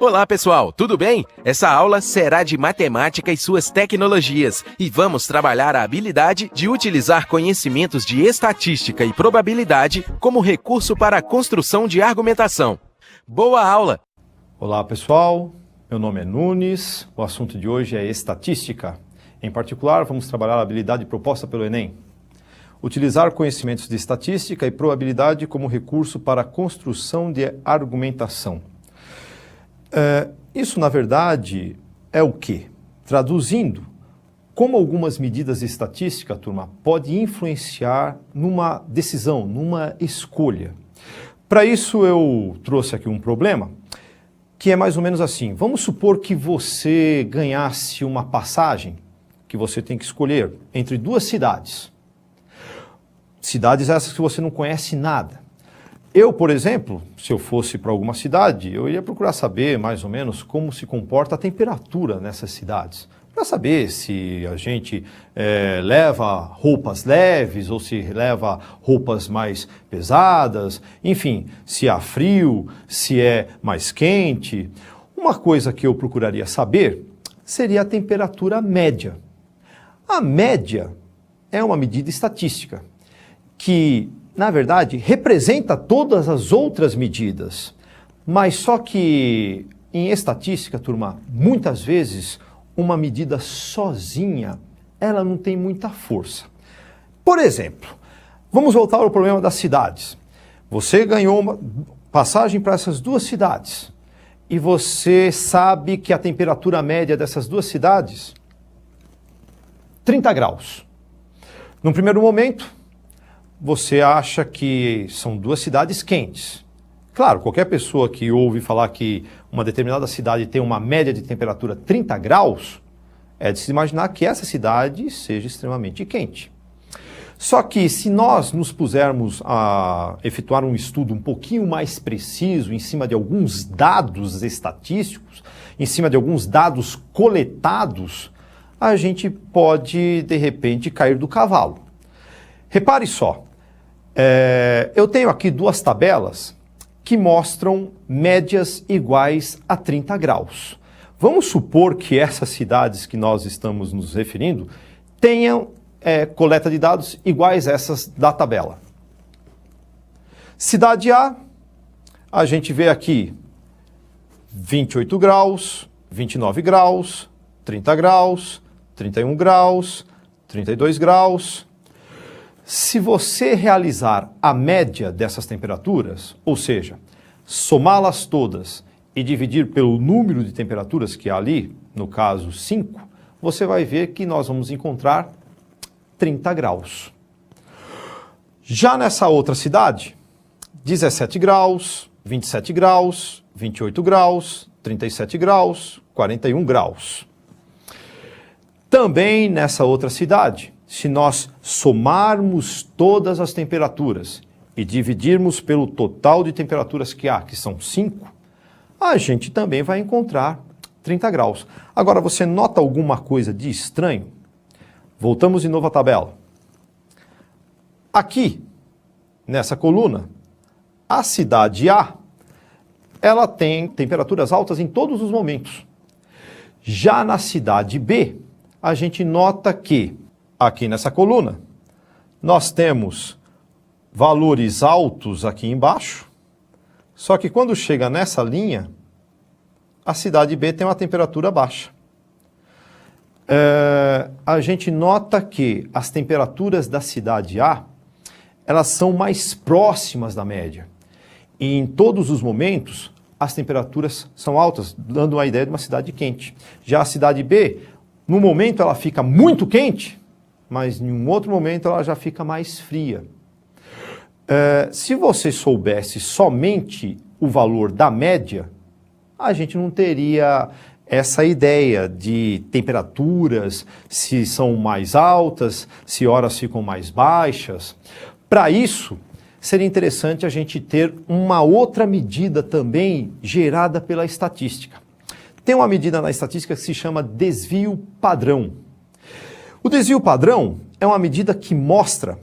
Olá pessoal, tudo bem? Essa aula será de matemática e suas tecnologias e vamos trabalhar a habilidade de utilizar conhecimentos de estatística e probabilidade como recurso para a construção de argumentação. Boa aula! Olá pessoal, meu nome é Nunes, o assunto de hoje é estatística. Em particular, vamos trabalhar a habilidade proposta pelo Enem. Utilizar conhecimentos de estatística e probabilidade como recurso para a construção de argumentação. Isso, na verdade, é o quê? Traduzindo, como algumas medidas de estatística, turma, pode influenciar numa decisão, numa escolha. Para isso, eu trouxe aqui um problema, que é mais ou menos assim. Vamos supor que você ganhasse uma passagem, que você tem que escolher entre duas cidades. Cidades essas que você não conhece nada. Eu, por exemplo, se eu fosse para alguma cidade, eu iria procurar saber mais ou menos como se comporta a temperatura nessas cidades. Para saber se a gente leva roupas leves ou se leva roupas mais pesadas, enfim, se há frio, se é mais quente. Uma coisa que eu procuraria saber seria a temperatura média. A média é uma medida estatística que, na verdade, representa todas as outras medidas, mas só que em estatística, turma, muitas vezes uma medida sozinha, ela não tem muita força. Por exemplo, vamos voltar ao problema das cidades. Você ganhou uma passagem para essas duas cidades e você sabe que a temperatura média dessas duas cidades, 30 graus. Num primeiro momento, você acha que são duas cidades quentes. Claro, qualquer pessoa que ouve falar que uma determinada cidade tem uma média de temperatura 30 graus, é de se imaginar que essa cidade seja extremamente quente. Só que se nós nos pusermos a efetuar um estudo um pouquinho mais preciso, em cima de alguns dados estatísticos, em cima de alguns dados coletados, a gente pode, de repente, cair do cavalo. Repare só. Eu tenho aqui duas tabelas que mostram médias iguais a 30 graus. Vamos supor que essas cidades que nós estamos nos referindo tenham coleta de dados iguais a essas da tabela. Cidade a gente vê aqui 28 graus, 29 graus, 30 graus, 31 graus, 32 graus... Se você realizar a média dessas temperaturas, ou seja, somá-las todas e dividir pelo número de temperaturas que há ali, no caso 5, você vai ver que nós vamos encontrar 30 graus. Já nessa outra cidade, 17 graus, 27 graus, 28 graus, 37 graus, 41 graus. Também nessa outra cidade, se nós somarmos todas as temperaturas e dividirmos pelo total de temperaturas que há, que são 5, a gente também vai encontrar 30 graus. Agora, você nota alguma coisa de estranho? Voltamos de novo à tabela. Aqui, nessa coluna, a cidade A, ela tem temperaturas altas em todos os momentos. Já na cidade B, a gente nota que aqui nessa coluna, nós temos valores altos aqui embaixo, só que quando chega nessa linha, a cidade B tem uma temperatura baixa. A gente nota que as temperaturas da cidade A, elas são mais próximas da média. E em todos os momentos, as temperaturas são altas, dando uma ideia de uma cidade quente. Já a cidade B, no momento ela fica muito quente, mas em um outro momento ela já fica mais fria. Se você soubesse somente o valor da média, a gente não teria essa ideia de temperaturas, se são mais altas, se horas ficam mais baixas. Para isso, seria interessante a gente ter uma outra medida também gerada pela estatística. Tem uma medida na estatística que se chama desvio padrão. O desvio padrão é uma medida que mostra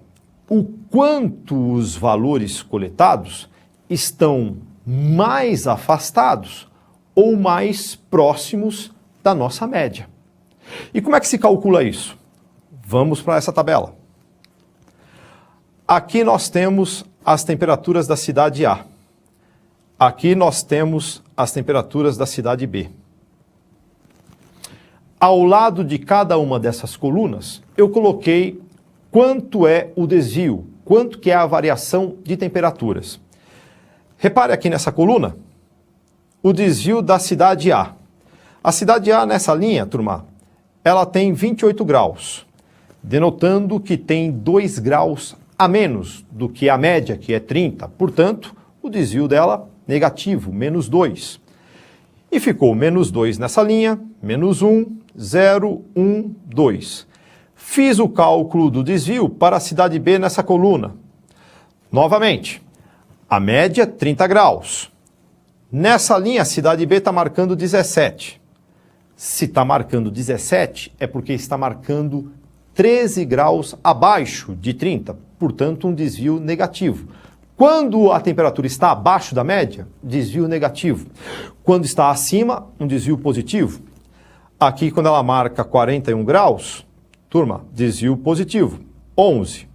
o quanto os valores coletados estão mais afastados ou mais próximos da nossa média. E como é que se calcula isso? Vamos para essa tabela. Aqui nós temos as temperaturas da cidade A. Aqui nós temos as temperaturas da cidade B. Ao lado de cada uma dessas colunas, eu coloquei quanto é o desvio, quanto que é a variação de temperaturas. Repare aqui nessa coluna, o desvio da cidade A. A cidade A nessa linha, turma, ela tem 28 graus, denotando que tem 2 graus a menos do que a média, que é 30. Portanto, o desvio dela negativo, menos 2. E ficou menos 2 nessa linha, menos 1, 0, 1, 2. Fiz o cálculo do desvio para a cidade B nessa coluna. Novamente, a média 30 graus. Nessa linha, a cidade B está marcando 17. Se está marcando 17, é porque está marcando 13 graus abaixo de 30, portanto, um desvio negativo. Quando a temperatura está abaixo da média, desvio negativo. Quando está acima, um desvio positivo. Aqui, quando ela marca 41 graus, turma, desvio positivo, 11.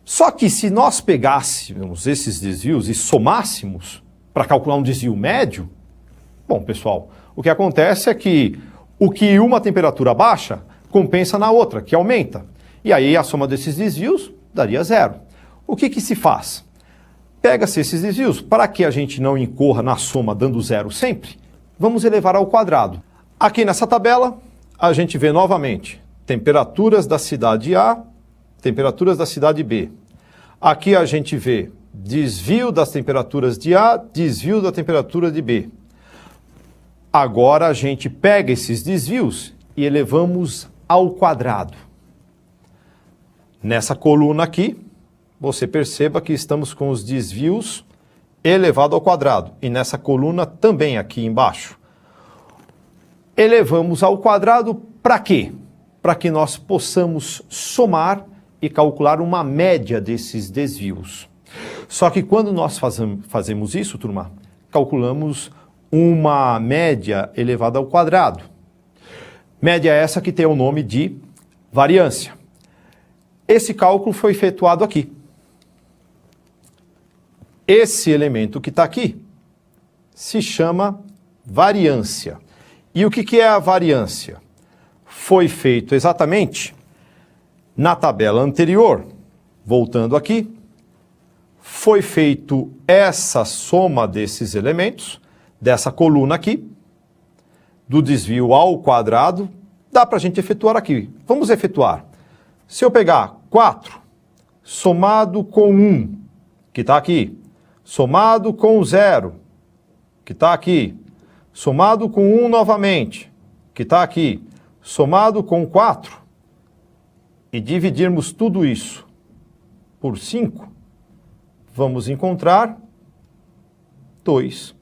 Só que se nós pegássemos esses desvios e somássemos para calcular um desvio médio, bom, pessoal, o que acontece é que o que uma temperatura baixa compensa na outra, que aumenta. E aí a soma desses desvios daria 0. O que se faz? Pega-se esses desvios, para que a gente não incorra na soma dando 0 sempre, vamos elevar ao quadrado. Aqui nessa tabela, a gente vê novamente temperaturas da cidade A, temperaturas da cidade B. Aqui a gente vê desvio das temperaturas de A, desvio da temperatura de B. Agora a gente pega esses desvios e elevamos ao quadrado. Nessa coluna aqui, você perceba que estamos com os desvios elevado ao quadrado. E nessa coluna também aqui embaixo. Elevamos ao quadrado para quê? Para que nós possamos somar e calcular uma média desses desvios. Só que quando nós fazemos isso, turma, calculamos uma média elevada ao quadrado. Média essa que tem o nome de variância. Esse cálculo foi efetuado aqui. Esse elemento que está aqui se chama variância. E o que é a variância? Foi feito exatamente na tabela anterior, voltando aqui, foi feito essa soma desses elementos, dessa coluna aqui, do desvio ao quadrado, dá para a gente efetuar aqui. Vamos efetuar. Se eu pegar 4, somado com 1, que está aqui, somado com 0, que está aqui, somado com 1 novamente, que está aqui, somado com 4, e dividirmos tudo isso por 5, vamos encontrar 2.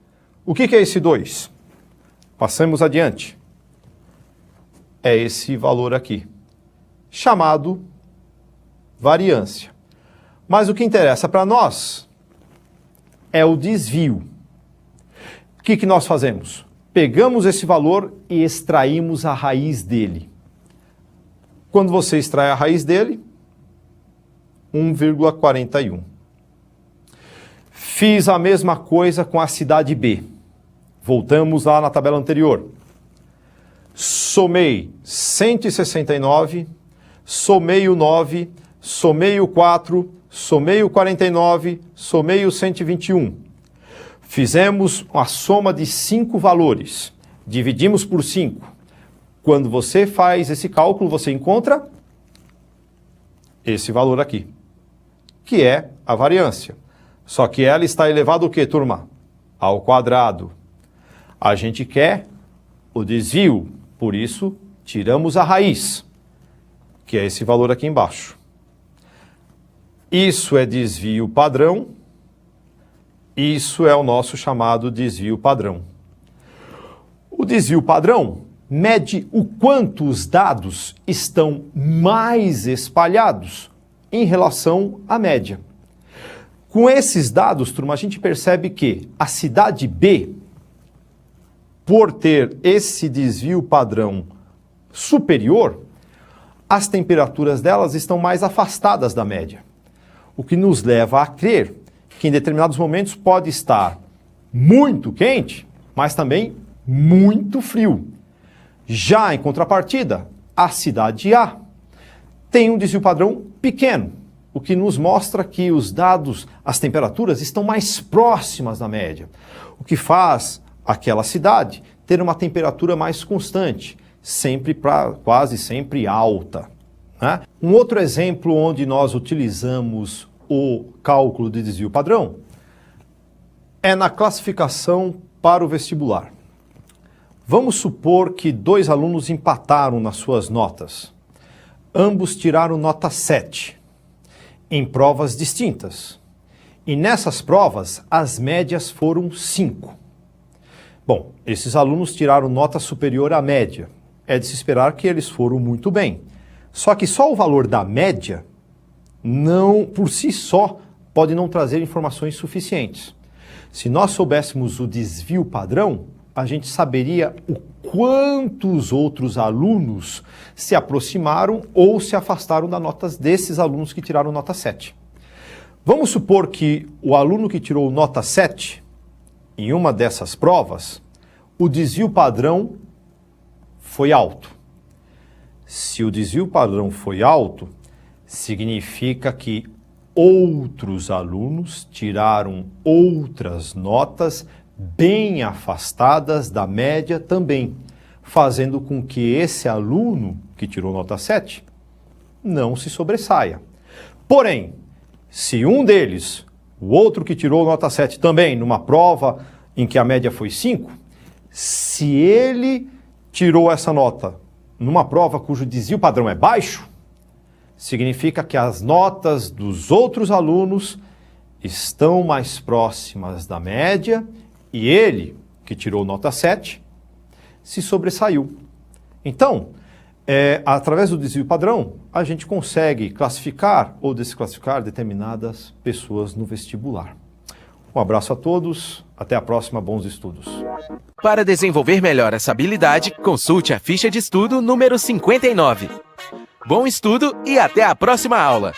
O que é esse 2? Passamos adiante. É esse valor aqui, chamado variância. Mas o que interessa para nós é o desvio. O que nós fazemos? Pegamos esse valor e extraímos a raiz dele. Quando você extrai a raiz dele, 1,41. Fiz a mesma coisa com a cidade B. Voltamos lá na tabela anterior. Somei 169, somei o 9, somei o 4, somei o 49, somei o 121. Fizemos a soma de 5 valores. Dividimos por 5. Quando você faz esse cálculo, você encontra esse valor aqui, que é a variância. Só que ela está elevada ao quê, turma? Ao quadrado. A gente quer o desvio, por isso tiramos a raiz, que é esse valor aqui embaixo. Isso é desvio padrão, isso é o nosso chamado desvio padrão. O desvio padrão mede o quanto os dados estão mais espalhados em relação à média. Com esses dados, turma, a gente percebe que a cidade B por ter esse desvio padrão superior, as temperaturas delas estão mais afastadas da média, o que nos leva a crer que em determinados momentos pode estar muito quente, mas também muito frio. Já em contrapartida, a cidade A tem um desvio padrão pequeno, o que nos mostra que os dados, as temperaturas estão mais próximas da média, o que faz aquela cidade ter uma temperatura mais constante, quase sempre alta, né? Um outro exemplo onde nós utilizamos o cálculo de desvio padrão é na classificação para o vestibular. Vamos supor que 2 alunos empataram nas suas notas. Ambos tiraram nota 7 em provas distintas. E nessas provas, as médias foram 5. Bom, esses alunos tiraram nota superior à média. É de se esperar que eles foram muito bem. Só que só o valor da média, não por si só, pode não trazer informações suficientes. Se nós soubéssemos o desvio padrão, a gente saberia o quantos outros alunos se aproximaram ou se afastaram das notas desses alunos que tiraram nota 7. Vamos supor que o aluno que tirou nota 7, em uma dessas provas, o desvio padrão foi alto. Se o desvio padrão foi alto, significa que outros alunos tiraram outras notas bem afastadas da média também, fazendo com que esse aluno que tirou nota 7 não se sobressaia. Porém, se um deles, o outro que tirou nota 7 também, numa prova em que a média foi 5, se ele tirou essa nota numa prova cujo desvio padrão é baixo, significa que as notas dos outros alunos estão mais próximas da média e ele, que tirou nota 7, se sobressaiu. Então, através do desvio padrão, a gente consegue classificar ou desclassificar determinadas pessoas no vestibular. Um abraço a todos, até a próxima, bons estudos. Para desenvolver melhor essa habilidade, consulte a ficha de estudo número 59. Bom estudo e até a próxima aula!